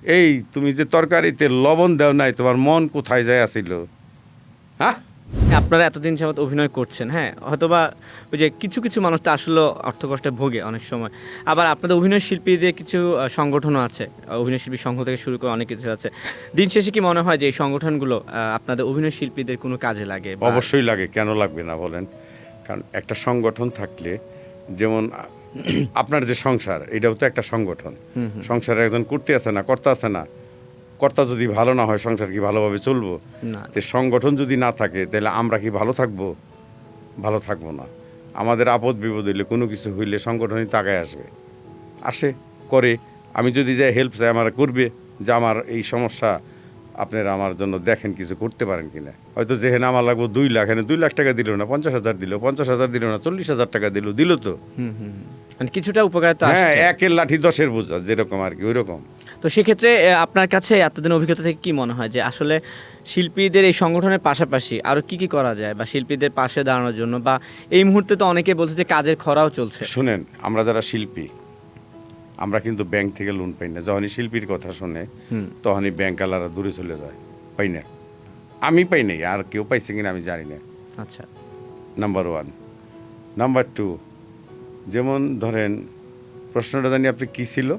এই তুমি যে তরকারিতে লবণ দাও নাই, তোমার মন কোথায় যায় আসিল? হ্যাঁ, আপনারা এতদিন যাবত অভিনয় করছেন, হ্যাঁ, হয়তোবা ওই যে কিছু কিছু মানুষ তো আসলে অর্থকষ্টে ভোগে অনেক সময়। আবার আপনাদের অভিনয় শিল্পীদের কিছু সংগঠনও আছে, অভিনয় শিল্পী সংঘ থেকে শুরু করে অনেক কিছু আছে। দিন শেষে কি মনে হয় যে এই সংগঠনগুলো আপনাদের অভিনয় শিল্পীদের কোনো কাজে লাগে? অবশ্যই লাগে, কেন লাগবে না বলেন? কারণ একটা সংগঠন থাকলে, যেমন আপনার যে সংসার, এটাও তো একটা সংগঠন। সংসারে একজন করতে আছে না, কর্তা আছে না, কর্তা যদি ভালো না হয় সংসার কি ভালোভাবে চলবো? না। তো সংগঠন যদি না থাকে তাহলে আমরা কি ভালো থাকবো? ভালো থাকবো না। আমাদের আপদ বিপদ হইলে, কোনো কিছু হইলে সংগঠনই তাকায় আসবে, আসে, করে। আমি যদি যাই হেল্প চাই, আমার করবে যে আমার এই সমস্যা, আপনারা আমার জন্য দেখেন কিছু করতে পারেন কিনা। হয়তো যেখানে আমার লাগবো 2 লাখ, এখানে 2 লাখ টাকা দিল না, 50,000 দিল, 50,000 দিল না, 40,000 টাকা দিল তো। মানে কিছুটা উপকার তো হ্যাঁ, আসছে। 1-এর লাঠি 10-এর বোঝা, যেরকম আর কি, ওই রকম। তো সেক্ষেত্রে আপনার কাছে এতদিন অভিজ্ঞতা থেকে কি মনে হয় যে আসলে শিল্পীদের এই সংগঠনের পাশাপাশি আরো কি কি করা যায়, বা শিল্পীদের পাশে দাঁড়ানোর জন্য, বা এই মুহূর্তে তো অনেকে বলছে যে কাজের খরাও চলছে। শুনেন, আমরা যারা শিল্পী, আমরা কিন্তু ব্যাংক থেকে লোন পাই না। যখনই শিল্পীর কথা শুনে তখনই ব্যাংকওয়ালারা দূরে চলে যায়, পাই না। আমি পাই নাই, আর কেউ পাইছে কিনা আমি জানি না। আচ্ছা। নাম্বার 1। নাম্বার 2, যেমন ধরেন, প্রশ্নটা জানি আপনি কি ছিল?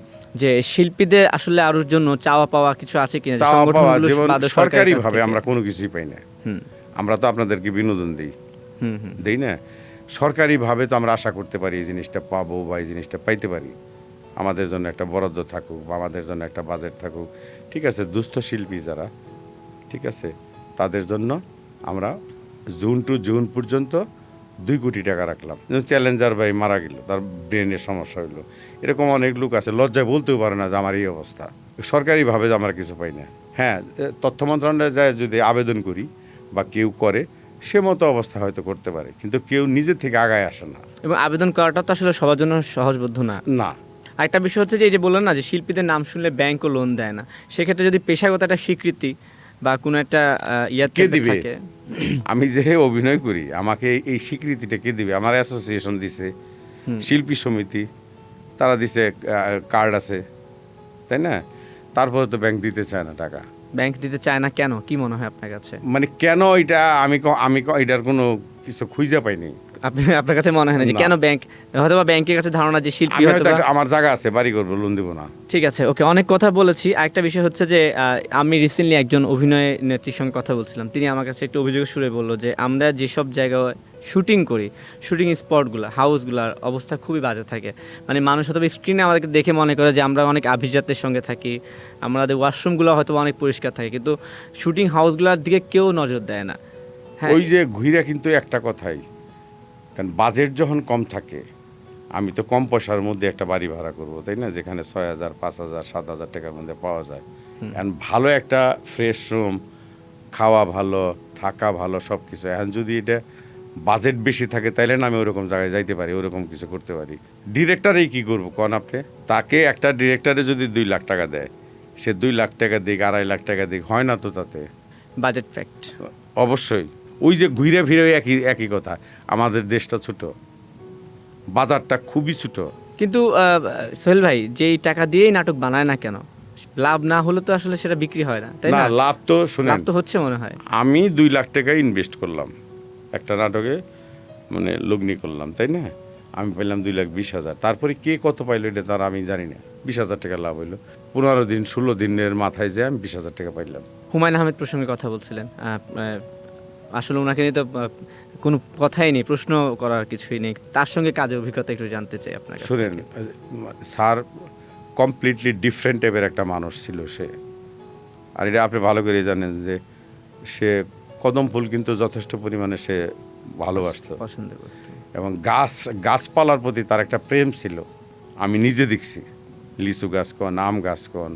যে শিল্পীদের আসলে আরোর জন্য চাওয়া পাওয়া কিছু আছে কিনা, যে চাওয়া পাওয়া, সংগঠনগুলো যেমন বাদে সরকারি কাছ ভাবে থেকে? আমরা কোনো কিছুই পাই না। হুম আমরা তো আপনাদেরকে বিনোদন দিই, হুম হুম দেই না? সরকারিভাবে তো আমরা আশা করতে পারি এই জিনিসটা পাবো বা এই জিনিসটা পাইতে পারি, আমাদের জন্য একটা বরাদ্দ থাকুক বা আমাদের জন্য একটা বাজেট থাকুক। ঠিক আছে, দুস্থ শিল্পী যারা, ঠিক আছে, তাদের জন্য আমরা জুন টু জুন পর্যন্ত 2 কোটি টাকা রাখলাম। যেমন চ্যালেঞ্জার ভাই মারা গেল, তার ব্রেনের সমস্যা হইলো, এরকম অনেক লোক আছে, লজ্জায় বলতেও পারে না যে আমার এই অবস্থা। সরকারিভাবে আমরা কিছু পাই না। হ্যাঁ, তথ্য মন্ত্রণালয়ে যায় যদি আবেদন করি বা কেউ করে, সে মতো অবস্থা হয়তো করতে পারে, কিন্তু কেউ নিজে থেকে আগায় আসে না। এবং আবেদন করাটা তো আসলে সবার জন্য সহজবোধ্য না। না, আরেকটা বিষয় হচ্ছে যে এই যে বললেন না যে শিল্পীদের নাম শুনলে ব্যাংকও লোন দেয় না, সেক্ষেত্রে যদি পেশাগত একটা স্বীকৃতি বা কোনো একটা কে দিবে? থাকে। আমি যে অভিনয় করি, আমাকে এই স্বীকৃতিটা কে দিবে? আমার অ্যাসোসিয়েশন দিছে, শিল্পী সমিতি তারা দিছে, কার্ড আছে, তাই না? তারপরে তো ব্যাংক দিতে চায় না টাকা। ব্যাংক দিতে চায় না কেন, কি মনে হয় আপনার কাছে? মানে কেন, এটা আমি এটার কোনো কিছু খুঁজে পাইনি। আপনার কাছে মনে হয় না যে না। কেন ব্যাংক, হয়তো বা ব্যাংকের কাছে ধারণা যে শিল্পী আমি হয়তো হয়তো আমার জায়গা আছে, বাড়ি করবো, লোন দিব না। ঠিক আছে, ওকে, অনেক কথা বলেছি। আরেকটা বিষয় হচ্ছে যে আমি রিসেন্টলি একজন অভিনয় নেত্রীর সঙ্গে কথা বলছিলাম, তিনি আমার কাছে একটু অভিযোগের সুরে বললো যে আমরা যেসব জায়গায় শুটিং করি, শুটিং স্পটগুলো, হাউসগুলোর অবস্থা খুবই বাজে থাকে। মানে মানুষ হয়তো স্ক্রিনে আমাদেরকে দেখে মনে করে যে আমরা অনেক আভিজাত্যের সঙ্গে থাকি, আমাদের ওয়াশরুমগুলো হয়তো অনেক পরিষ্কার থাকে, কিন্তু শুটিং হাউসগুলোর দিকে কেউ নজর দেয় না। হ্যাঁ, ওই যে ঘুরে, কিন্তু একটা কথাই, কারণ বাজেট যখন কম থাকে, আমি তো কম পয়সার মধ্যে একটা বাড়ি ভাড়া করব, তাই না? যেখানে 6,000, 5,000, 7,000 টাকার মধ্যে পাওয়া যায়। এখন ভালো একটা ফ্রেশ রুম, খাওয়া ভালো, থাকা ভালো, সব কিছু। এখন যদি এটা বাজেট বেশি থাকে, তাইলে না আমি ওরকম জায়গায় যাইতে পারি, ওরকম কিছু করতে পারি। ডিরেক্টরেই কী করবো কন আপনি? তাকে একটা ডিরেক্টরে যদি 2 লাখ টাকা দেয়, সে 2 লাখ টাকা দিক, 2.5 লাখ টাকা দিক, হয় না তো তাতে? Budget fact. অবশ্যই। ওই যে ঘুরে ফিরে একই একই কথা, আমাদের দেশটা ছোট, বাজারটা খুবই ছোট। কিন্তু সোহেল ভাই, যেই টাকা দিয়েই নাটক বানায় না কেন, লাভ না হলে তো আসলে সেটা বিক্রি হয় না, তাই না, না? লাভ তো লাভ শুনেন, তো হচ্ছে মনে হয়। আমি 2 লাখ টাকা ইনভেস্ট করলাম একটা নাটকে, মানে লগ্নি করলাম, তাই না? আমি পেলাম 2,20,000। তারপরে কে কত পাইলো এটা তার আমি জানি না। 20,000 টাকা লাভ হইলো। 15 দিন 16 দিনের মাথায় যে আমি 20,000 টাকা পাইলাম। হুমায়ুন আহমেদ প্রসঙ্গে কথা বলছিলেন, আসলে ওনাকে নিয়ে তো কোনো কথাই নেই, প্রশ্ন করার কিছুই নেই। তার সঙ্গে কাজের অভিজ্ঞতা একটু জানতে চাই আপনার কাছে। শুনেন, স্যার কমপ্লিটলি ডিফারেন্ট টাইপের একটা মানুষ ছিল সে। আর এটা আপনি ভালো করে জানেন যে সে কদম ফুল কিন্তু যথেষ্ট পরিমাণে সে ভালোবাসতো, পছন্দ করতে। এবং গাছপালার প্রতি তার একটা প্রেম ছিল। আমি নিজে দেখছি, লিচু গাছ কন, আম গাছ কন,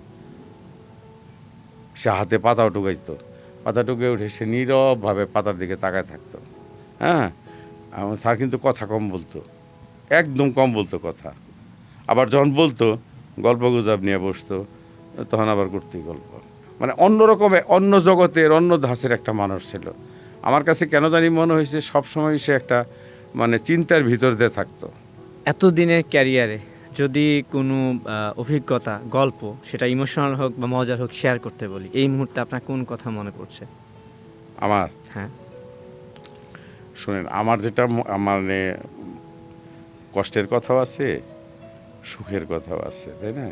সে হাতে পাতাও টুকাইতো, পাতা টুকে উঠে সে নীরবভাবে পাতার দিকে তাকায় থাকতো। হ্যাঁ, এবং স্যার কিন্তু কথা কম বলতো, একদম কম বলতো কথা। আবার যখন বলতো, গল্প গুজব নিয়ে বসতো, তখন আবার করতেই গল্প। মানে অন্যরকমে, অন্য জগতের, অন্য ধাঁচের একটা মানুষ ছিল। আমার কাছে কেন জানি মনে হয়েছে সবসময় সে একটা মানে চিন্তার ভিতর দিয়ে থাকতো। এতদিনের ক্যারিয়ারে যদি কোনো অভিজ্ঞতা গল্প সেটা ইমোশনাল হোক বা মজার হোক শেয়ার করতে বলি, এই মুহূর্তে আপনার কোন কথা মনে পড়ছে? আমার হ্যাঁ। শুনেন, আমার যেটা মানে কষ্টের কথাও আছে, সুখের কথাও আছে, তাই না?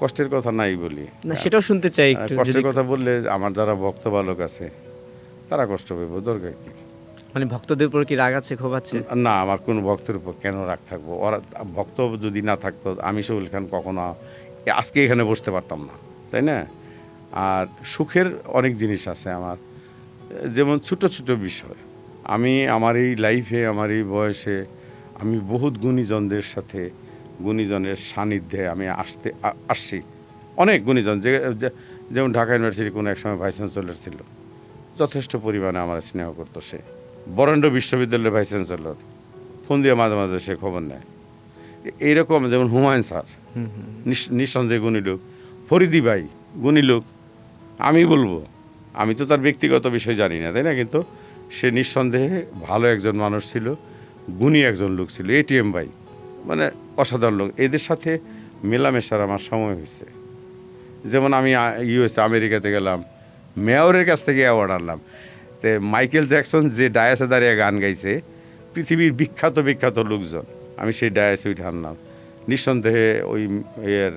কষ্টের কথা নাই বলি না, সেটাও শুনতে চাই একটু। কষ্টের কথা বললে আমার যারা ভক্ত বালক আছে তারা কষ্ট পাইব, দরকার কি? মানে ভক্তদের উপর কি রাগ আছে, ক্ষোভ আছে? না, আমার কোনো ভক্তের উপর কেন রাগ থাকবো? ওরা ভক্ত যদি না থাকতো আমি সোহেল খান কখনো আজকে এখানে বসতে পারতাম না, তাই না? আর সুখের অনেক জিনিস আছে আমার, যেমন ছোট ছোট বিষয়। আমি আমার এই লাইফে, আমার এই বয়সে আমি বহুত গুণীজনদের সাথে, গুণীজনের সান্নিধ্যে আমি আসছি। অনেক গুণীজন যেমন ঢাকা ইউনিভার্সিটি কোনো এক সময় ভাইস চ্যান্সেলর ছিল, যথেষ্ট পরিমাণে আমার স্নেহ করতো সে। বরেন্দ্র বিশ্ববিদ্যালয়ের ভাইস চ্যান্সেলর, ফোন দিয়ে মাঝে মাঝে সে খবর নেয়। এইরকম যেমন হুমায়ুন স্যার, নিঃসন্দেহে গুণী লোক। ফরিদি ভাই গুণী লোক, আমি বলবো, আমি তো তার ব্যক্তিগত বিষয় জানি না, তাই না? কিন্তু সে নিঃসন্দেহে ভালো একজন মানুষ ছিল, গুণী একজন লোক ছিল। এটিএম ভাই মানে অসাধারণ লোক। এদের সাথে মেলামেশার আমার সময় হয়েছে। যেমন আমি ইউএসএ আমেরিকাতে গেলাম, মেয়রের কাছ থেকে অ্যাওয়ার্ড আনলাম। তো মাইকেল জ্যাকসন যে ডায়াসে দাঁড়িয়ে গান গাইছে, পৃথিবীর বিখ্যাত বিখ্যাত লোকজন, আমি সেই ডায়াসে উঠে আনলাম। নিঃসন্দেহে ওই এর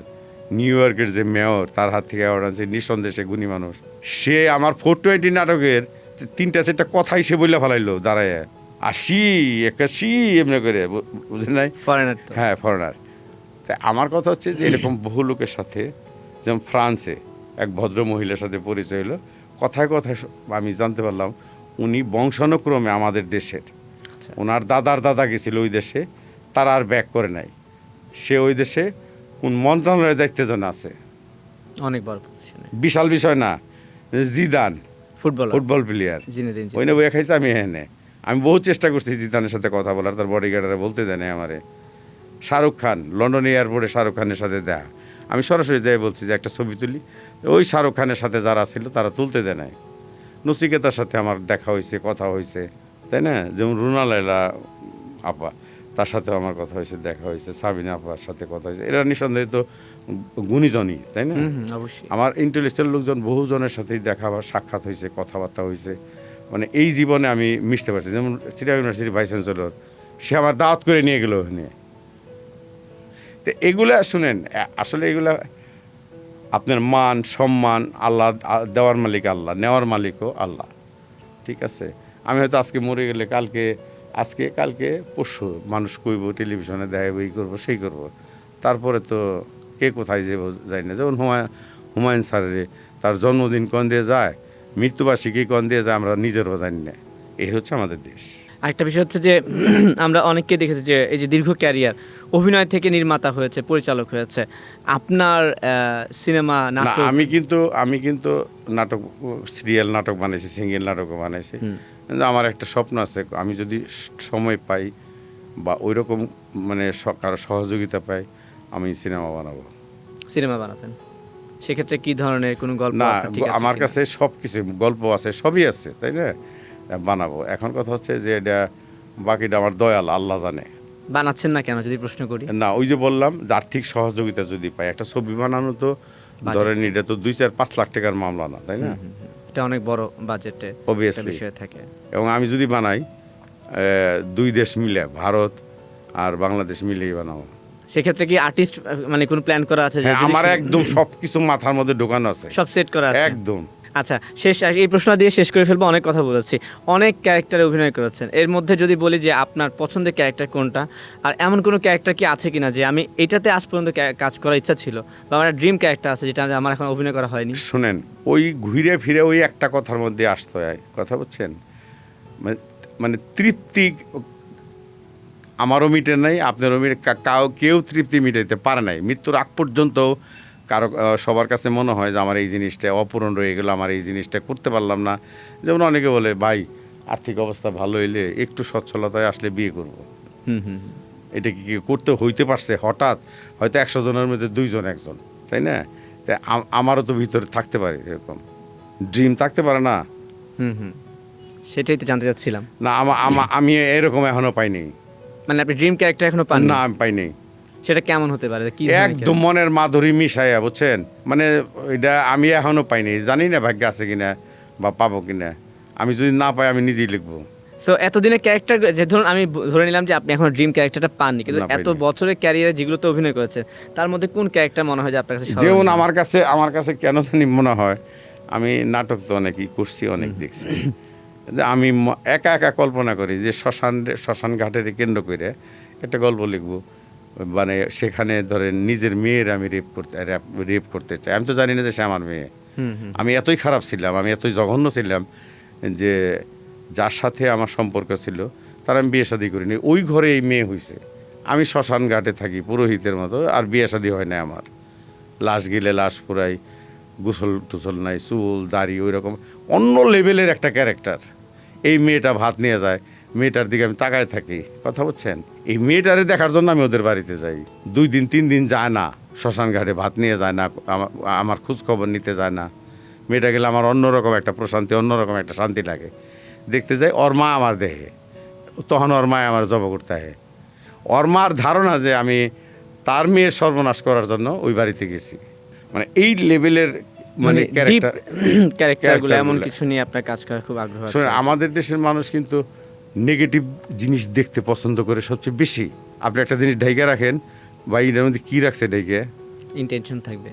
নিউ ইয়র্কের যে মেয়র, তার হাত থেকে অ্যাওয়ার্ড আনছে। নিঃসন্দেহে সে গুণী মানুষ। সে আমার 420 নাটকের 3-4টা কথাই সে বইলা ফেলাইলো দাঁড়ায়, আসি একাশি এমনি করে, বুঝলেন নাই? ফরেনার তো। হ্যাঁ, ফরেনার। তাই আমার কথা হচ্ছে যে এরকম বহু লোকের সাথে, যেমন ফ্রান্সে এক ভদ্র মহিলার সাথে পরিচয় হলো। কথায় কথায় আমি জানতে পারলাম উনি বংশানুক্রমে আমাদের দেশের, আচ্ছা। ওনার দাদার দাদা গেছিল ওই দেশে, তারা আর ব্যাক করে নাই। সে ওই দেশে কোন মন্ত্রণালয়ের দায়িত্বে যেন আছে, অনেক বড় পজিশনে। বিশাল বিষয় না। জিদান ফুটবল প্লেয়ার, জিনেদিন ওই না বইয়া খাইছে। আমি বহু চেষ্টা করছি জিদানের সাথে কথা বলার, তার বডিগার্ডারে বলতে দেয় না আমারে। শাহরুখ খান, লন্ডন এয়ারপোর্টে শাহরুখ খানের সাথে দেখা, আমি সরাসরি যাই বলছি যে একটা ছবি তুলি। ওই শাহরুখ খানের সাথে যারা ছিল তারা তুলতে দেয় নাই। নচিকেতার সাথে আমার দেখা হয়েছে, কথা হয়েছে, তাই না? যেমন রুনা লায়লা আপা, তার সাথেও আমার কথা হয়েছে, দেখা হয়েছে। সাবিনা আপার সাথে কথা হয়েছে। এরা নিঃসন্দেহে তো গুণীজনই, তাই না? অবশ্যই। আমার ইন্টেলেকচুয়াল লোকজন বহুজনের সাথেই দেখা বা সাক্ষাৎ হয়েছে, কথাবার্তা হয়েছে। মানে এই জীবনে আমি মিশতে পারছি। যেমন চিটাগং ইউনিভার্সিটির ভাইস চ্যান্সেলর, সে আমার দাওয়াত করে নিয়ে গেল ওখানে। তো এগুলা শুনেন, আসলে এগুলা আপনার মান সম্মান আল্লাহ দেওয়ার মালিক আল্লাহ, নেওয়ার মালিকও আল্লাহ, ঠিক আছে? আমি হয়তো আজকে মরে গেলে কালকে পরশু মানুষ কইব, টেলিভিশনে দেখাবো, এই করবো সেই করবো, তারপরে তো কে কোথায় যাবো যায় না। যেমন হুমায়ুন স্যারের তার জন্মদিন কোন দিয়ে যায়, মৃত্যুবার্ষিকী কোন দিয়ে যায়, আমরা নিজেরও জানি না। এই হচ্ছে আমাদের দেশ। আরেকটা বিষয় হচ্ছে যে আমরা অনেককে দেখেছি যে এই যে দীর্ঘ ক্যারিয়ার, অভিনয় থেকে নির্মাতা হয়েছে, পরিচালক হয়েছে। আপনার সিনেমা, না, নাটক? আমি কিন্তু নাটক, সিরিয়াল নাটক বানাইছি, সিঙ্গেল নাটকও বানাইছি। কিন্তু আমার একটা স্বপ্ন আছে, আমি যদি সময় পাই বা ওই রকম মানে কারো সহযোগিতা পাই, আমি সিনেমা বানাবো। সিনেমা বানাবেন? সেক্ষেত্রে কি ধরনের কোনো গল্প না, আপনার ঠিক আছে আমার কিনা? কাছে সব কিছু, গল্প আছে, সবই আছে, তাই না? বানাবো। এখন কথা হচ্ছে যে এটা বাকিটা আমার দয়াল আল্লাহ জানে। বানাচ্ছেন না কেন যদি প্রশ্ন করি? না, ওই যে বললাম যে আর্থিক সহযোগিতা যদি পাই, একটা ছবি বানানো তো ধরেন এটা তো 2-4-5 লাখ টাকার মামলা না, তাই না? এটা অনেক বড় বাজেটে Obviously। বিষয় থাকে। এবং আমি যদি বানাই 2 দেশ মিলে, ভারত আর বাংলাদেশ মিলেই বানাবো। সেক্ষেত্রে কি আর্টিস্ট মানে কোনো প্ল্যান করা আছে? হ্যাঁ, আমার একদম সবকিছু মাথার মধ্যে ঢোকানো আছে, সব সেট করা আছে একদম। আচ্ছা, এই প্রশ্ন দিয়ে শেষ করে ফেলবো। অনেক কথা বলেছি, অনেক ক্যারেক্টারে অভিনয় করেছেন। এর মধ্যে যদি বলি যে আপনার পছন্দের ক্যারেক্টার কোনটা, আর এমন কোনো ক্যারেক্টার কি আছে কিনা যে আমি এটাতে আজ পর্যন্ত কাজ করার ইচ্ছা ছিল, বা আমার ড্রিম ক্যারেক্টার আছে যেটা আমার এখন অভিনয় করা হয়নি? শুনেন, ওই ঘুরে ফিরে ওই একটা কথার মধ্যে আসতে হয়, কথা বুঝছেন? মানে তৃপ্তি আমারও মিটে নাই, আপনারও কেউ তৃপ্তি মিটাইতে পারে নাই। মৃত্যুর আগ পর্যন্ত কারো সবার কাছে মনে হয় যে আমার এই জিনিসটা অপূরণ রয়ে গেল, আমার এই জিনিসটা করতে পারলাম না। যেমন অনেকে বলে, ভাই আর্থিক অবস্থা ভালো হইলে একটু সচ্ছলতায় আসলে বিয়ে করব। এটা কি করতে হইতে পারছে হঠাৎ? হয়তো 100 জনের মধ্যে 2 জন একজন, তাই না? তাই আমারও তো ভিতরে থাকতে পারে, এরকম ড্রিম থাকতে পারে না? সেটাই তো জানতে চাচ্ছিলাম। না, আমি এরকম এখনো পাইনি। মানে আপনি ড্রিম ক্যারেক্টার এখনো পান না, আমি পাইনি। সেটা কেমন হতে পারে, কি ধরনের একদম মনের মাধুরী মিশাইয়া, বুঝছেন? মানে এটা আমি এখনো পাইনি, জানি না ভাগ্য আছে কিনা বা পাবো কিনা। আমি যদি না পাই আমি নিজেই লিখবো। সো এতদিনের ক্যারেক্টার, যে ধরুন আমি ধরে নিলাম যে আপনি এখন ড্রিম ক্যারেক্টারটা পাননি, কিন্তু না, এত পাইনি। বছরের ক্যারিয়ারে যেগুলোতে অভিনয় করেছেন তার মধ্যে কোন ক্যারেক্টার মনে হয় যে আপনার কাছে যেমন স্মরণীয়? আমার কাছে কেন জানি মনে হয়, আমি নাটক তো অনেকই করছি, অনেক দেখছি, যে আমি একা একা কল্পনা করি যে শ্মশান ঘাটের কেন্দ্র করে একটা গল্প লিখবো, মানে সেখানে ধরেন নিজের মেয়ের আমি রেপ করতে চাই। আমি তো জানি না যে সে আমার মেয়ে। হুম হুম। আমি এতই খারাপ ছিলাম, আমি এতই জঘন্য ছিলাম যে যার সাথে আমার সম্পর্ক ছিল তার আমি বিয়ে শাদী করিনি। ওই ঘরে এই মেয়ে হয়েছে, আমি শ্মশান ঘাটে থাকি পুরোহিতের মতো, আর বিয়ে শাদী হয় না আমার। লাশ গেলে লাশ পুরাই, গোসল টুসল নাই, চুল দাড়ি ওই রকম অন্য লেভেলের একটা ক্যারেক্টার। এই মেয়েটা ভাত নিয়ে যায়, মেয়েটার দিকে আমি তাকায় থাকি, কথা বুঝছেন? এই মেয়েটারে দেখার জন্য আমি ওদের বাড়িতে যাই। 2 দিন 3 দিন যায় না, শ্মশান ঘাটে ভাত নিয়ে যায় না, আমার খোঁজ খবর নিতে যায় না। মেয়েটা গেলে আমার অন্যরকম একটা প্রশান্তি, অন্যরকম একটা শান্তি লাগে। দেখতে যাই, ওর মা আমার দেহে, তখন ওর মা আমার জব করতে হয়। ওর মার ধারণা যে আমি তার মেয়ের সর্বনাশ করার জন্য ওই বাড়িতে গেছি। মানে এই লেভেলের মানে ক্যারেক্টার ক্যারেক্টারগুলো এমন ক্যারেক্টারগুলো। কিছু নিয়ে আপনার কাজ করার খুব আগ্রহ আছে? শোনেন, আমাদের দেশের মানুষ কিন্তু নেগেটিভ জিনিস দেখতে পছন্দ করে সবচেয়ে বেশি। আপনি একটা জিনিস ঢাইকে রাখেন, বা এটার মধ্যে কী রাখছে ঢাইকে, ইন্টেনশন থাকবে।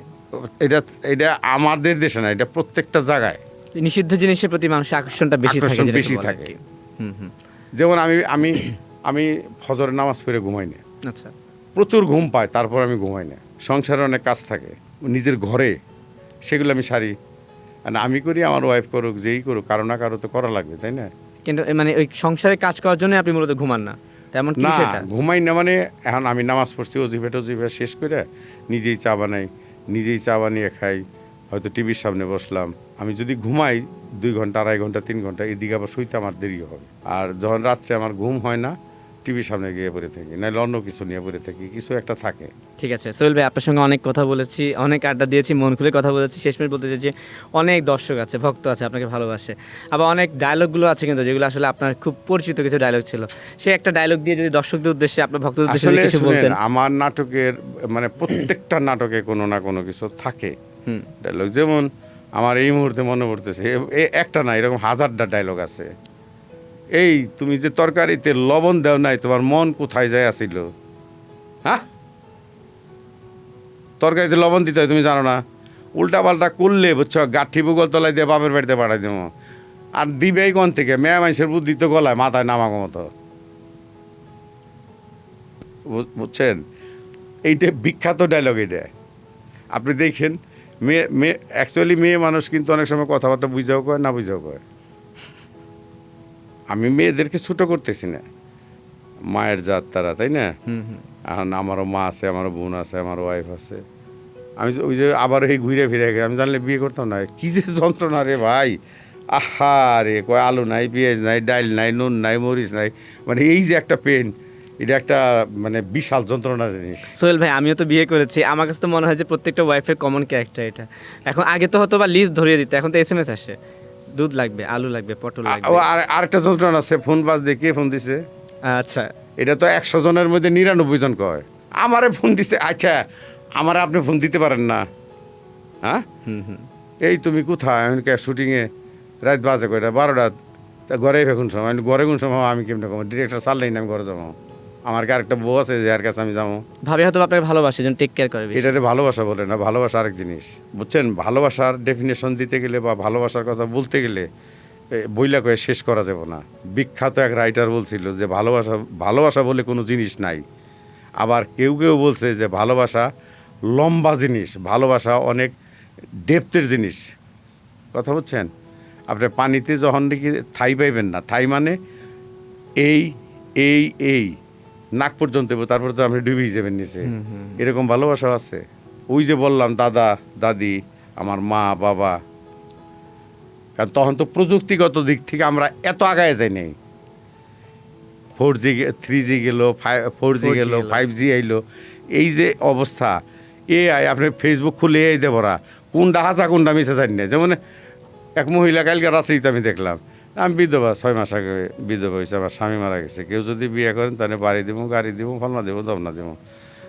এটা এটা আমাদের দেশে না, এটা প্রত্যেকটা জায়গায় নিষিদ্ধ জিনিসের প্রতি মানুষের আকর্ষণটা বেশি থাকে, আকর্ষণ যেটাকে বেশি বলে আর থাকে। কি। হুম হুম। যেমন আমি আমি আমি ফজরের নামাজ পড়ে ঘুমাই না, আচ্ছা। প্রচুর ঘুম পায়, তারপর আমি ঘুমাই না। সংসারে অনেক কাজ থাকে নিজের ঘরে, সেগুলো আমি সারি। আর আমি করি, আমার ওয়াইফ করুক, যেই করুক, কারো না কারো তো করা লাগবে, তাই না? কিন্তু মানে ওই সংসারে কাজ করার জন্য আপনি মূলত ঘুমান না, তেমন কি না, সেটা? ঘুমাই না মানে এখন আমি নামাজ পড়ছি, অজিফা শেষ করে নিজেই চা বানাই, নিজেই চা বানিয়ে খাই, হয়তো টিভির সামনে বসলাম। আমি যদি ঘুমাই 2 ঘন্টা, 2.5 ঘন্টা, 3 ঘন্টা, এদিকে আবার শুইতে আমার দেরি হবে। আর যখন রাত্রে আমার ঘুম হয় না, টিভির সামনে গিয়ে পড়ে থাকি, নাহলে অন্য কিছু নিয়ে পড়ে থাকি, কিছু একটা থাকে। ঠিক আছে সোহেল ভাই, আপনার সঙ্গে অনেক কথা বলেছি, অনেক আড্ডা দিয়েছি, মন খুলে কথা বলেছি। শেষমেশ বলতে চাই যে অনেক দর্শক আছে, ভক্ত আছে, আপনাকে ভালোবাসে। আবার অনেক ডায়লগগুলো আছে কিন্তু যেগুলো আসলে আপনার খুব পরিচিত কিছু ডায়লগ ছিল। সে একটা ডায়লগ দিয়ে যদি দর্শকদের উদ্দেশ্যে, আপনার ভক্তদের উদ্দেশ্যে আসলে যদি কিছু শুনেন, বলতেন। আমার নাটকের মানে প্রত্যেকটা নাটকে কোনো না কোনো কিছু থাকে হুম। ডায়লগ। যেমন আমার এই মুহূর্তে মনে পড়তেছে, একটা না, এরকম হাজারটা ডায়লগ আছে। এই তুমি যে তরকারিতে লবণ দাও নাই, তোমার মন কোথায় যায় আসিল? হ্যাঁ, তরকারিতে লবণ দিতে হয় তুমি জানো না? উল্টা পাল্টা করলে বুঝছো, গাঠি ভূগোল তলায় দিয়ে বাপের বাড়িতে পাঠাই দেবো। আর দিবেই কোন থেকে? মেয়ে মানুষের বুদ্ধি তো গলায় মাথায় নামাগো মতো, বুঝছেন? এইটা বিখ্যাত ডায়লগ। এটা আপনি দেখেন, অ্যাকচুয়ালি মেয়ে মানুষ কিন্তু অনেক সময় কথাবার্তা বুঝাও কয়, না বুঝাও কয়। আমি মেয়েদেরকে ছোটো করতেছি না, মায়ের জাত তারা, তাই না? হুম হুম। এখন আমারও মা আছে, আমারও বোন আছে, আমার ওয়াইফ আছে। আমি ওই যে আবার এই ঘুরে ফিরে গেছে, আমি জানলে বিয়ে করতাম না। কী যে যন্ত্রণা রে ভাই! আহা রে, কয় আলু নাই, পেঁয়াজ নাই, ডাইল নাই, নুন নাই, মরিচ নাই, মানে এই যে একটা পেন, এটা একটা মানে বিশাল যন্ত্রণা জিনিস। সোহেল ভাই, আমিও তো বিয়ে করেছি, আমার কাছে তো মনে হয় যে প্রত্যেকটা ওয়াইফের কমন ক্যারেক্টার এটা। এখন আগে তো হয়তো বা লিস্ট ধরিয়ে দিত, এখন তো SMS আসে, দুধ লাগবে, আলু লাগবে, পটল লাগবে। আরেকটা যন্ত্রণা আছে, ফোন বাজ দিয়ে কে ফোন দিছে। আচ্ছা। এটা তো 100 জনের মধ্যে 99 জন কয় আমারে ফোন দিছে। আচ্ছা, আমারে আপনি ফোন দিতে পারেন না? হ্যাঁ, হুম হুম। এই তুমি কোথায়? আমি শুটিংয়ে রাত বাজে কয়টা, 12টা, তা ঘরে কোন সময়? আমি ঘরে কোন সময়? আমি কেমন কম ডিরেক্টর ছাড়লেই না আমি ঘরে যাবো। আমার কি আরেকটা বউ আছে যার কাছে আমি যাবো? ভাবি হয়তো আপনাকে ভালোবাসে, যেন টেক কেয়ার করে বেশি। এটারে ভালোবাসা বলে না, ভালোবাসা আরেক জিনিস, বুঝছেন? ভালোবাসার ডেফিনেশন দিতে গেলে বা ভালোবাসার কথা বলতে গেলে বইলা কয়ে শেষ করা যাবে না। বিখ্যাত এক রাইটার বলছিল যে ভালোবাসা বলে কোনো জিনিস নাই। আবার কেউ কেউ বলছে যে ভালোবাসা লম্বা জিনিস, ভালোবাসা অনেক ডেপথের জিনিস, কথা বুঝছেন? আপনি পানিতে যখন দেখি থাই পাইবেন না, থাই মানে এই এই এই নাক পর্যন্ত, তারপরে তো আপনি ডুবেই যাবেন নিচে। এরকম ভালোবাসা আছে। ওই যে বললাম দাদা দাদি, আমার মা বাবা, কারণ তখন তো প্রযুক্তিগত দিক থেকে আমরা এত আগায় যাই নাই। 4G 3G গেল, 4G গেল, 5G আইলো, এই যে অবস্থা। AI, আপনি ফেসবুক খুলে এই দেবরা কোনটা হাসা কোনটা মিশে জানি না। যেমন এক মহিলা কালকে রাত্রিতে আমি দেখলাম, আমি বিধবা, 6 মাস আগে বিধবা হয়েছে, আমার স্বামী মারা গেছে, কেউ যদি বিয়ে করেন তাহলে বাড়ি দেবো, গাড়ি দেবো, ফলনা দেবো, দমনা দেবো।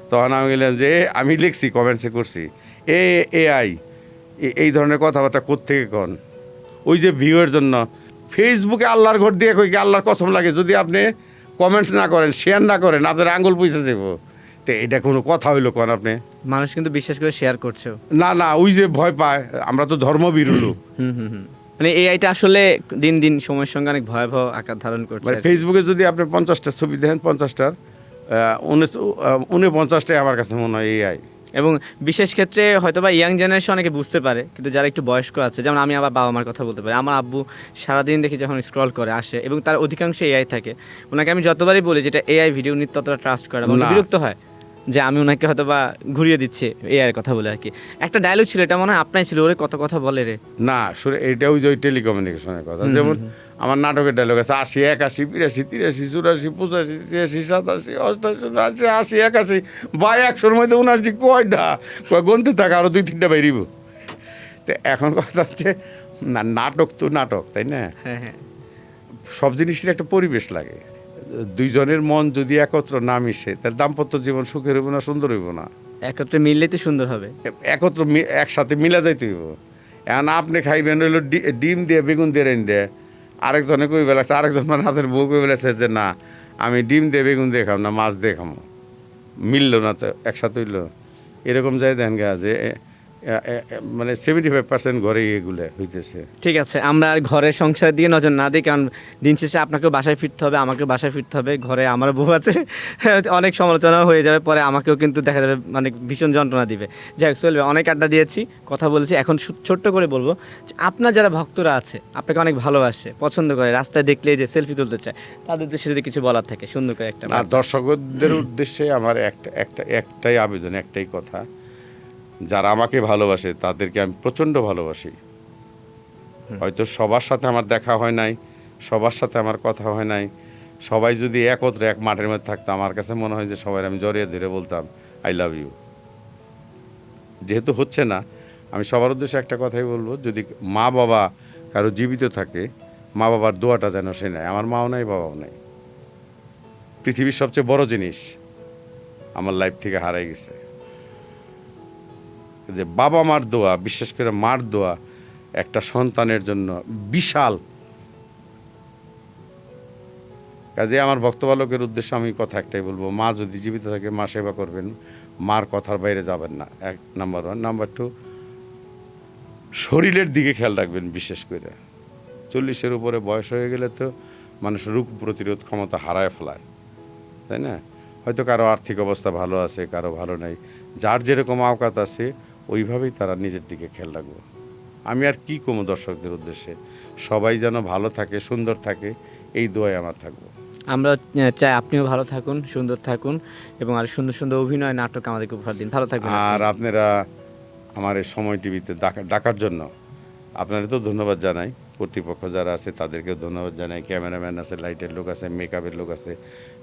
তখন আমি বললাম যে আমি লিখছি কমেন্টসে করছি এআই এই ধরনের কথাবার্তা কোত্থেকে কন ওই যে ভিউয়ের জন্য ফেসবুকে আল্লাহর ঘর দিয়ে কই কি আল্লাহর কসম লাগে যদি আপনি কমেন্টস না করেন শেয়ার না করেন আপনার আঙ্গুল পয়সা যাব তো এটা কোনো কথা হইলো কোন আপনি মানুষ কিন্তু বিশ্বাস করে শেয়ার করছেও। না না ওই যে ভয় পায় আমরা তো ধর্মভীরু লোক মানে এআইটা আসলে দিন দিন সময়ের সঙ্গে অনেক ভয়াবহ আকার ধারণ করছে মানে আর কি। ফেসবুকে যদি আপনি 50টা ছবি দেখেন 50টার 49টাই আমার কাছে মনে হয় এআই এবং বিশেষ ক্ষেত্রে হয়তো বা ইয়াং জেনারেশন অনেকে বুঝতে পারে, কিন্তু যারা একটু বয়স্ক আছে, যেমন আমি আবার বাবা মার কথা বলতে পারি, আমার আব্বু সারাদিন দেখি যখন স্ক্রল করে আসে এবং তার অধিকাংশ এআই থাকে, ওনাকে আমি যতবারই বলি যেটা এআই ভিডিও উনি ততটা ট্রাস্ট করে না, না। বিরক্ত হয় যে আমি ওনাকে হয়তো বা ঘুরিয়ে দিচ্ছি এআইয়ের কথা বলে আর কি। একটা ডায়লগ ছিল, এটা মনে হয় আপনাই ছিল, ওরে কত কথা বলে রে। না শুনে এটা ওই যে ওই টেলিকমিউনিকেশনের কথা যেমন আমার নাটকের ডায়লগ আছে 80 81 82 83 84 85 86 87 88 80 81 বা 100-র মধ্যে 79 কয়টা কয় গন্তে থাকে আরো 2-3টা বাইরিব। তো এখন কথা হচ্ছে না নাটক তো নাটক তাই না, হ্যাঁ হ্যাঁ, সব জিনিসের একটা পরিবেশ লাগে। দুইজনের মন যদি একত্র না মিশে তার দাম্পত্য জীবন সুখের হইব না সুন্দর হইব না। একত্রে মিললেই তো সুন্দর হবে। একত্র একসাথে মিলা যাইতে হইব। এখন আপনি খাইবেন রইল ডিম দিয়ে বেগুন দিয়ে রেন দিয়ে, আরেকজনে কই বেলাচ্ছে, আরেকজন মানে আপনার বউ কই বেলাচ্ছে যে না আমি ডিম দিয়ে বেগুন দিয়ে খাম না মাছ দিয়ে খামো, মিললো না তো একসাথে হইলো। এরকম যাই দেন গা যে মানে 75% ঘরে এগুলো হইতেছে। ঠিক আছে, আমরা আর ঘরের সংসার দিয়ে নজর না দিই, কারণ দিন শেষে আপনাকেও বাসায় ফিরতে হবে, আমাকেও বাসায় ফিরতে হবে, ঘরে আমার বউ আছে, অনেক সমালোচনা হয়ে যাবে পরে, আমাকেও কিন্তু দেখা যাবে মানে ভীষণ যন্ত্রণা দিবে। যাই হোক চলবে, অনেক আড্ডা দিয়েছি, কথা বলেছি, এখন ছোট্ট করে বলবো যে আপনার যারা ভক্তরা আছে আপনাকে অনেক ভালোবাসে, পছন্দ করে, রাস্তায় দেখলে যে সেলফি তুলতে চায়, তাদের উদ্দেশ্যে যদি কিছু বলার থাকে সুন্দর করে একটা। আর দর্শকদের উদ্দেশ্যে আমার একটাই আবেদন, একটাই কথা, যারা আমাকে ভালোবাসে তাদেরকে আমি প্রচণ্ড ভালোবাসি। হয়তো সবার সাথে আমার দেখা হয় নাই, সবার সাথে আমার কথা হয় নাই, সবাই যদি একত্রে এক মাঠের মধ্যে থাকতো আমার কাছে মনে হয় যে সবাই আমি জড়িয়ে ধরে বলতাম আই লাভ ইউ। যেহেতু হচ্ছে না, আমি সবার উদ্দেশ্যে একটা কথাই বলবো, যদি মা বাবা কারো জীবিত থাকে মা বাবার দোয়াটা যেন সে নেয়। আমার মাও নাই বাবাও নাই, পৃথিবীর সবচেয়ে বড় জিনিস আমার লাইফ থেকে হারাই গেছে, যে বাবা মার দোয়া, বিশেষ করে মার দোয়া একটা সন্তানের জন্য বিশাল। কাজে আমার ভক্তবালকের উদ্দেশ্যে আমি কথা একটাই বলবো, মা যদি জীবিত থাকে মা সেবা করবেন, মার কথার বাইরে যাবেন না, 1 নাম্বার 1। নাম্বার 2, শরীরের দিকে খেয়াল রাখবেন, বিশেষ করে 40-এর উপরে বয়স হয়ে গেলে তো মানুষ রোগ প্রতিরোধ ক্ষমতা হারায় ফেলায়, তাই না? হয়তো কারো আর্থিক অবস্থা ভালো আছে, কারো ভালো নাই, যার যেরকম আওকাত আছে ওইভাবেই তারা নিজের দিকে খেয়াল রাখবো। আমি আর কি কমো দর্শকদের উদ্দেশ্যে, সবাই যেন ভালো থাকে, সুন্দর থাকে, এই দোয়ায় আমার থাকবো। আমরা চাই আপনিও ভালো থাকুন, সুন্দর থাকুন এবং আর সুন্দর সুন্দর অভিনয় নাটক আমাদেরকে উপহার দিন। ভালো থাকবেন। আর আপনারা আমার এই সময় টিভিতে ডাকার জন্য আপনাদের তো ধন্যবাদ জানাই, কর্তৃপক্ষ যারা আছে তাদেরকেও ধন্যবাদ জানাই, ক্যামেরাম্যান আছে, লাইটের লোক আছে, মেকআপের লোক আছে,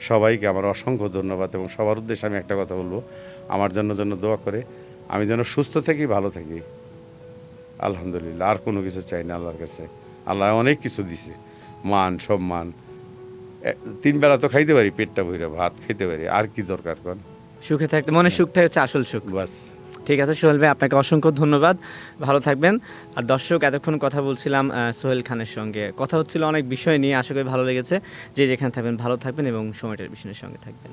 সবাইকে আমার অসংখ্য ধন্যবাদ। এবং সবার উদ্দেশ্যে আমি একটা কথা বলবো, আমার জন্য দোয়া করে, আমি যেন সুস্থ থাকি, ভালো থাকি, আলহামদুলিল্লাহ। আর কোনো কিছু চাই না আল্লাহর কাছে। আল্লাহ অনেক কিছু দিছে, মান সম্মান, 3 বেলা তো খাইতে পারি, পেটটা ভরে ভাত খাইতে পারি, আর কি দরকার কোন? সুখে থাকতে, মনে সুখটাই হচ্ছে আসল সুখ। বাস। ঠিক আছে সোহেল ভাই, আপনাকে অসংখ্য ধন্যবাদ, ভালো থাকবেন। আর দর্শক, এতক্ষণ কথা বলছিলাম সোহেল খানের সঙ্গে, কথা হচ্ছিল অনেক বিষয় নিয়ে, আশা করি ভালো লেগেছে। যে যেখানে থাকবেন ভালো থাকবেন এবং সময়টার বিষয়ের সঙ্গে থাকবেন।